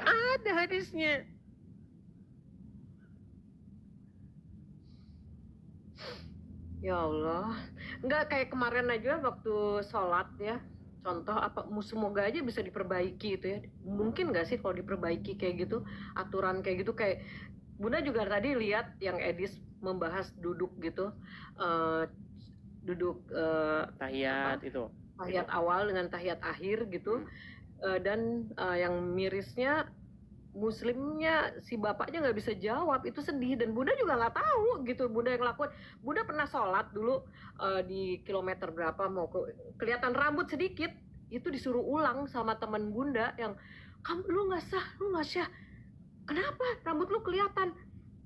Ada hadisnya. Ya Allah, nggak kayak kemarin aja waktu sholat ya. Contoh apa, semoga aja bisa diperbaiki itu ya. Mungkin nggak sih kalau diperbaiki kayak gitu, aturan kayak gitu, kayak Bunda juga tadi lihat yang Edis membahas duduk gitu, duduk tahiyat itu. Tahiyat awal dengan tahiyat akhir gitu, dan yang mirisnya muslimnya si bapaknya nggak bisa jawab, itu sedih, dan Bunda juga nggak tahu gitu Bunda yang lakukan. Bunda pernah sholat dulu di kilometer berapa, mau kelihatan rambut sedikit itu disuruh ulang sama teman Bunda yang, kamu lu nggak sah, kenapa rambut lu kelihatan.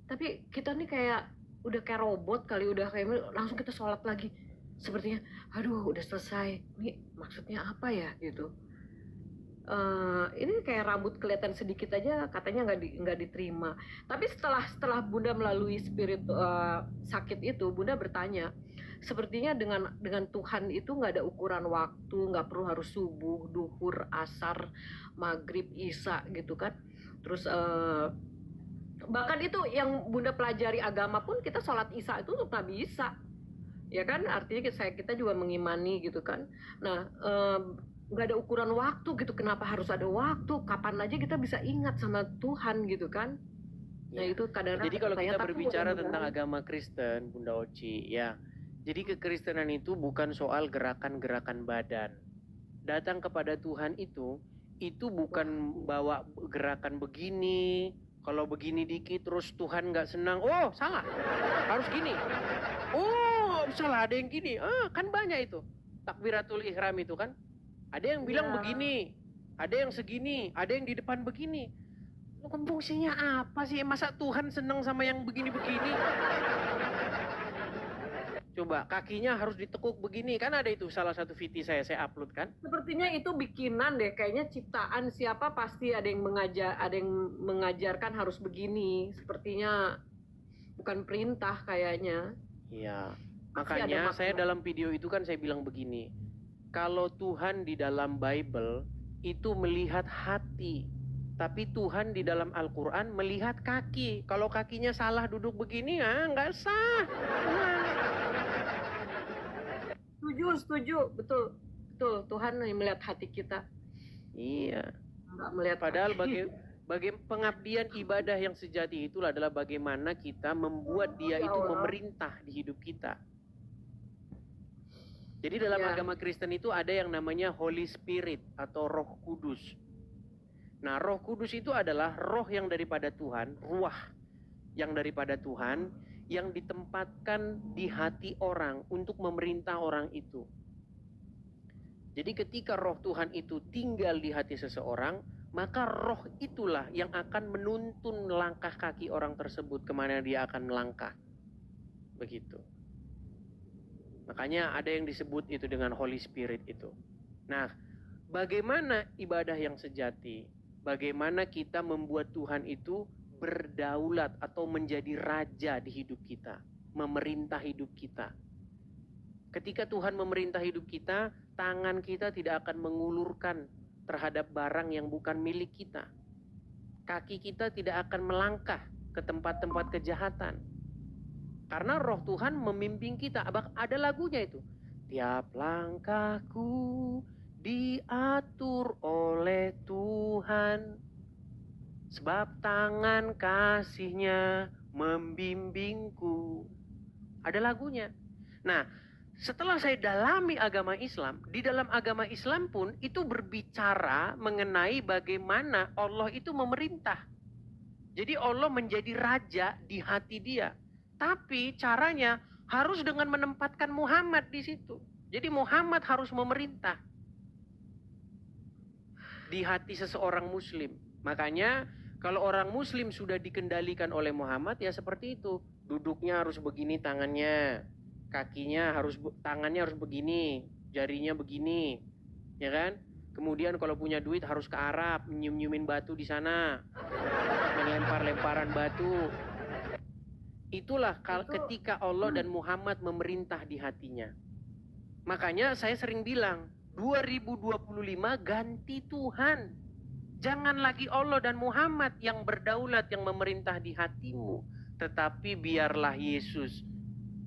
Tapi kita nih kayak udah kayak robot kali, udah kayak langsung kita sholat lagi sepertinya, aduh udah selesai, ini maksudnya apa ya gitu. Ini kayak rambut kelihatan sedikit aja katanya nggak diterima. Tapi setelah Bunda melalui sakit itu, Bunda bertanya, sepertinya dengan Tuhan itu nggak ada ukuran waktu, nggak perlu harus subuh, duhur, asar, maghrib, isya gitu kan. Terus bahkan itu yang Bunda pelajari agama pun, kita sholat isya itu nggak bisa, ya kan, artinya kita juga mengimani gitu kan. Nah, nggak ada ukuran waktu gitu, kenapa harus ada waktu, kapan aja kita bisa ingat sama Tuhan gitu kan. Nah Ya. itu kadang-kadang. Jadi kalau kita berbicara tentang agama Kristen, Bunda Oci, ya, jadi kekristenan itu bukan soal gerakan-gerakan badan. Datang kepada Tuhan itu itu bukan bawa gerakan begini, kalau begini dikit terus Tuhan nggak senang, oh salah, harus gini. Oh salah, ada yang gini, kan banyak itu takbiratul ihram itu kan, ada yang bilang begini, ada yang segini, ada yang di depan begini. Fungsinya apa sih? Masa Tuhan senang sama yang begini-begini? Coba kakinya harus ditekuk begini, kan ada itu salah satu VT saya upload kan. Sepertinya itu bikinan deh, kayaknya ciptaan siapa pasti ada yang mengajarkan harus begini. Sepertinya bukan perintah kayaknya. Iya, makanya saya dalam video itu kan saya bilang begini, kalau Tuhan di dalam Bible itu melihat hati, tapi Tuhan di dalam Al-Quran melihat kaki. Kalau kakinya salah duduk begini, nggak sah. Setuju, betul. Tuhan melihat hati kita. Iya. Nggak melihat. Padahal bagi pengabdian ibadah yang sejati itulah adalah bagaimana kita membuat Dia itu memerintah di hidup kita. Jadi dalam agama Kristen itu ada yang namanya Holy Spirit atau Roh Kudus. Nah, Roh Kudus itu adalah roh yang daripada Tuhan, ruah yang daripada Tuhan, yang ditempatkan di hati orang untuk memerintah orang itu. Jadi ketika roh Tuhan itu tinggal di hati seseorang, maka roh itulah yang akan menuntun langkah kaki orang tersebut kemana dia akan melangkah. Begitu. Makanya ada yang disebut itu dengan Holy Spirit itu. Nah, bagaimana ibadah yang sejati? Bagaimana kita membuat Tuhan itu berdaulat atau menjadi raja di hidup kita, memerintah hidup kita. Ketika Tuhan memerintah hidup kita, tangan kita tidak akan mengulurkan terhadap barang yang bukan milik kita. Kaki kita tidak akan melangkah ke tempat-tempat kejahatan. Karena roh Tuhan memimpin kita. Ada lagunya itu. Tiap langkahku diatur oleh Tuhan, sebab tangan kasih-Nya membimbingku. Ada lagunya. Nah, setelah saya dalami agama Islam, di dalam agama Islam pun itu berbicara mengenai bagaimana Allah itu memerintah. Jadi Allah menjadi raja di hati Dia. Tapi caranya harus dengan menempatkan Muhammad di situ. Jadi Muhammad harus memerintah di hati seseorang Muslim. Makanya kalau orang Muslim sudah dikendalikan oleh Muhammad, ya seperti itu. Duduknya harus begini tangannya, tangannya harus begini, jarinya begini, ya kan? Kemudian kalau punya duit harus ke Arab, nyium-nyiumin batu di sana, melempar-lemparan batu. Itulah ketika Allah dan Muhammad memerintah di hatinya. Makanya saya sering bilang, 2025 ganti Tuhan. Jangan lagi Allah dan Muhammad yang berdaulat, yang memerintah di hatimu. Tetapi biarlah Yesus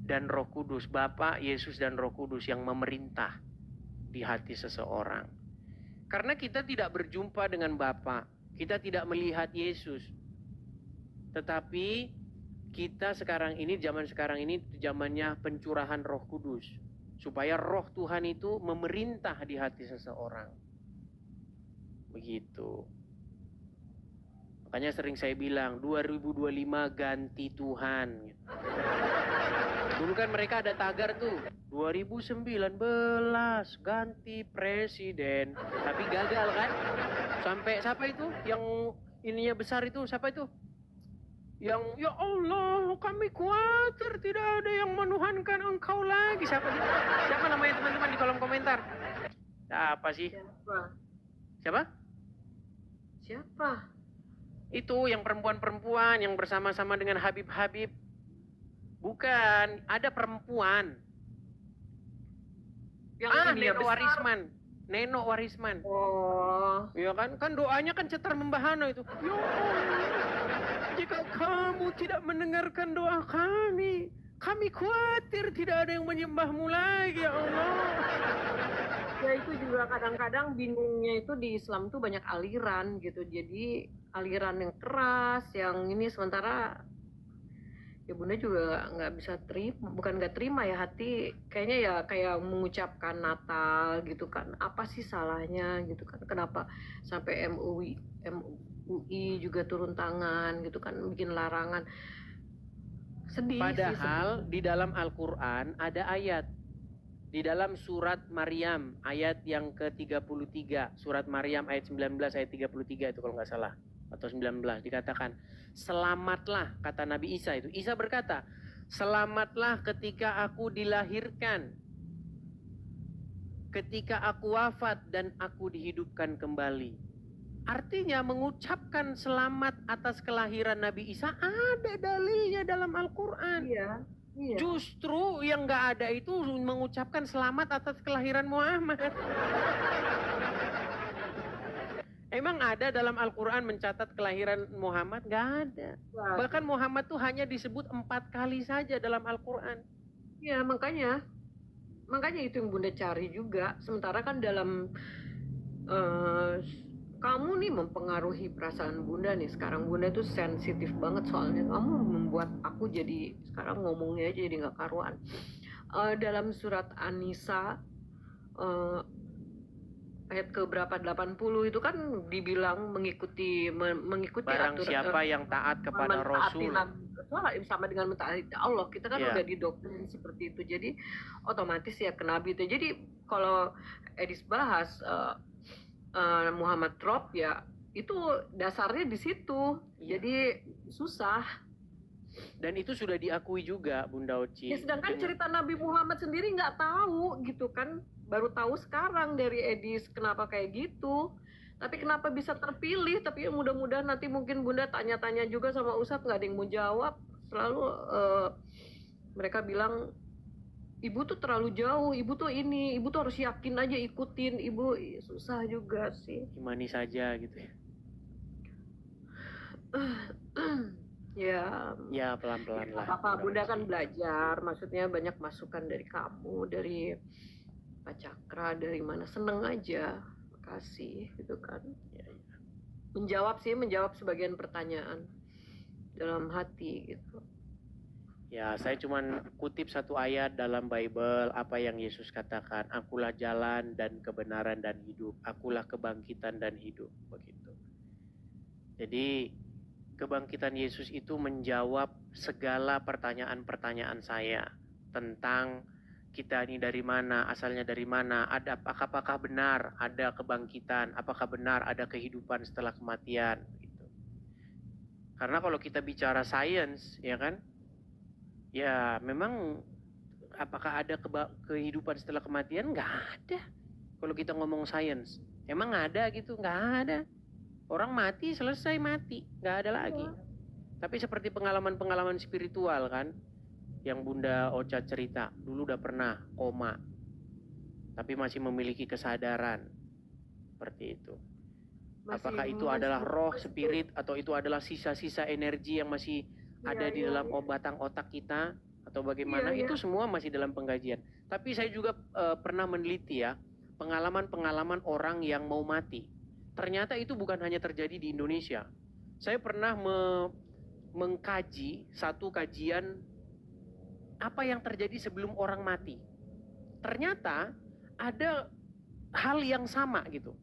dan Roh Kudus, Bapa, Yesus dan Roh Kudus yang memerintah di hati seseorang. Karena kita tidak berjumpa dengan Bapa, kita tidak melihat Yesus. Tetapi kita sekarang ini, zaman sekarang ini zamannya pencurahan Roh Kudus. Supaya roh Tuhan itu memerintah di hati seseorang. Begitu. Makanya sering saya bilang 2025 ganti Tuhan. Dulu kan mereka ada tagar tuh 2019 ganti presiden, tapi gagal kan? Sampai siapa itu yang ininya besar itu, siapa itu? Yang ya Allah kami khawatir tidak ada yang menuhankan Engkau lagi. Siapa namanya teman-teman di kolom komentar? Siapa sih? Siapa? Itu yang perempuan-perempuan yang bersama-sama dengan Habib-Habib. Bukan, ada perempuan. Neno Warisman. Oh. Iya kan? Kan doanya kan cetar membahana itu. Ya Allah, jika kamu tidak mendengarkan doa kami khawatir tidak ada yang menyembahmu lagi, ya Allah. Ya itu juga kadang-kadang bingungnya itu di Islam tuh banyak aliran gitu. Jadi aliran yang keras, yang ini sementara ya bunda juga nggak bisa terima, bukan nggak terima ya, hati kayaknya ya kayak mengucapkan Natal gitu kan, apa sih salahnya gitu kan, kenapa sampai MUI juga turun tangan gitu kan, bikin larangan. Sedih sih, sedih. Padahal di dalam Al-Quran ada ayat. Di dalam surat Maryam ayat yang ke-33, surat Maryam ayat 19 ayat 33 itu kalau nggak salah, atau 19, dikatakan selamatlah, kata Nabi Isa itu. Isa berkata, selamatlah ketika aku dilahirkan, ketika aku wafat dan aku dihidupkan kembali. Artinya mengucapkan selamat atas kelahiran Nabi Isa ada dalilnya dalam Al-Quran. Iya, iya. Justru yang nggak ada itu mengucapkan selamat atas kelahiran Muhammad. Emang ada dalam Al-Quran mencatat kelahiran Muhammad? Nggak ada. Bahkan Muhammad tuh hanya disebut 4 kali saja dalam Al-Quran. Ya makanya itu yang bunda cari juga. Sementara kan dalam kamu nih mempengaruhi perasaan bunda nih. Sekarang bunda tuh sensitif banget soalnya. Kamu membuat aku jadi sekarang ngomongnya aja jadi nggak karuan. Dalam surat An-Nisa ayat ke berapa 80 itu kan dibilang mengikuti barang aturan, siapa yang taat kepada Rasul sama dengan mentaati Allah. Kita kan Iya. udah didoktrin seperti itu, jadi otomatis ya ke Nabi itu. Jadi kalau Edis bahas Muhammad drop ya itu dasarnya di situ. Iya. Jadi susah. Dan itu sudah diakui juga Bunda Oci. Ya sedangkan cerita Nabi Muhammad sendiri nggak tahu gitu kan, baru tahu sekarang dari Edis kenapa kayak gitu. Tapi kenapa bisa terpilih? Tapi mudah-mudahan nanti mungkin bunda tanya-tanya juga sama Ustadz, nggak ada yang mau jawab. Selalu mereka bilang ibu tuh terlalu jauh, ibu tuh ini, ibu tuh harus yakin aja ikutin. Ibu susah juga sih. Imani saja gitu ya. Ya pelan-pelan lah. Apa bunda kan belajar, maksudnya banyak masukan dari kamu, dari Pak Cakra, dari mana, seneng aja, makasih gitu kan. Ya. Menjawab sebagian pertanyaan dalam hati gitu. Ya, saya cuma kutip satu ayat dalam Bible, apa yang Yesus katakan, akulah jalan dan kebenaran dan hidup, akulah kebangkitan dan hidup, begitu. Jadi kebangkitan Yesus itu menjawab segala pertanyaan-pertanyaan saya tentang kita ini dari mana, asalnya dari mana, apakah benar ada kebangkitan, apakah benar ada kehidupan setelah kematian, gitu. Karena kalau kita bicara sains, ya kan, ya memang apakah ada kehidupan setelah kematian? Nggak ada. Kalau kita ngomong sains, emang ada gitu? Nggak ada. Orang mati, selesai mati, nggak ada lagi. Tapi seperti pengalaman-pengalaman spiritual kan, yang Bunda Ocha cerita, dulu udah pernah koma, tapi masih memiliki kesadaran, seperti itu. Apakah itu adalah roh, spirit, atau itu adalah sisa-sisa energi yang masih ada di dalam batang otak kita, atau bagaimana, itu semua masih dalam pengkajian. Tapi saya juga pernah meneliti ya, pengalaman-pengalaman orang yang mau mati. Ternyata itu bukan hanya terjadi di Indonesia. Saya pernah mengkaji satu kajian apa yang terjadi sebelum orang mati. Ternyata ada hal yang sama gitu.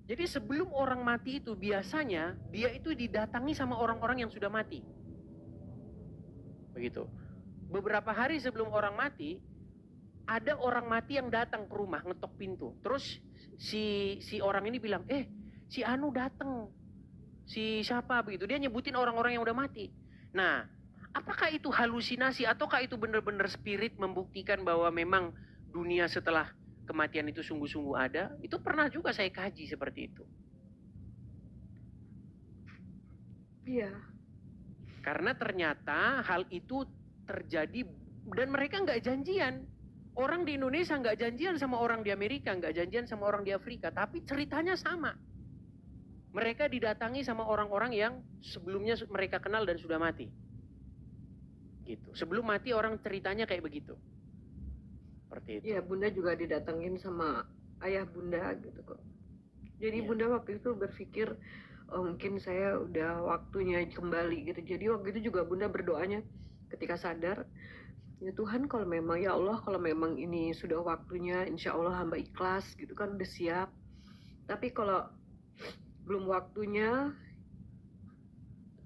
Jadi sebelum orang mati itu biasanya dia itu didatangi sama orang-orang yang sudah mati. Begitu. Beberapa hari sebelum orang mati, ada orang mati yang datang ke rumah ngetok pintu. Terus si orang ini bilang, si Anu datang, si siapa begitu. Dia nyebutin orang-orang yang udah mati. Nah, apakah itu halusinasi ataukah itu benar-benar spirit membuktikan bahwa memang dunia setelah kematian itu sungguh-sungguh ada? Itu pernah juga saya kaji seperti itu. Iya. Karena ternyata hal itu terjadi dan mereka nggak janjian. Orang di Indonesia nggak janjian sama orang di Amerika, nggak janjian sama orang di Afrika, tapi ceritanya sama. Mereka didatangi sama orang-orang yang sebelumnya mereka kenal dan sudah mati. Gitu. Sebelum mati orang ceritanya kayak begitu. Seperti itu. Iya, bunda juga didatengin sama ayah bunda gitu kok. Jadi bunda waktu itu berpikir mungkin saya udah waktunya kembali gitu. Jadi waktu itu juga bunda berdoanya ketika sadar, ya Tuhan kalau memang, ya Allah kalau memang ini sudah waktunya, insya Allah hamba ikhlas gitu kan, udah siap. Tapi kalau belum waktunya,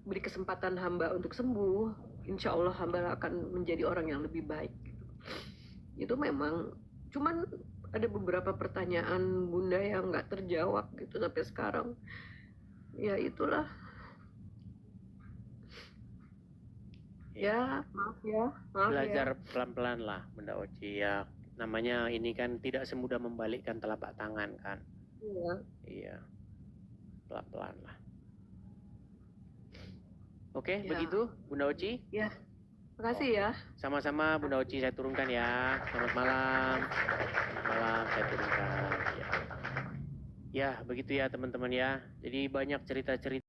beri kesempatan hamba untuk sembuh, insya Allah hamba akan menjadi orang yang lebih baik. Itu memang, cuman ada beberapa pertanyaan Bunda yang nggak terjawab gitu sampai sekarang. Ya itulah. Ya, maaf ya. Belajar pelan-pelan lah Bunda Oci ya. Namanya ini kan tidak semudah membalikkan telapak tangan kan. Iya. Iya. Pelan-pelan lah. Oke, Ya. begitu Bunda Oci? Ya. Makasih ya. Sama-sama Bunda Oci, saya turunkan ya. Selamat malam. Selamat malam, saya turunkan. Ya, begitu ya teman-teman ya. Jadi banyak cerita-cerita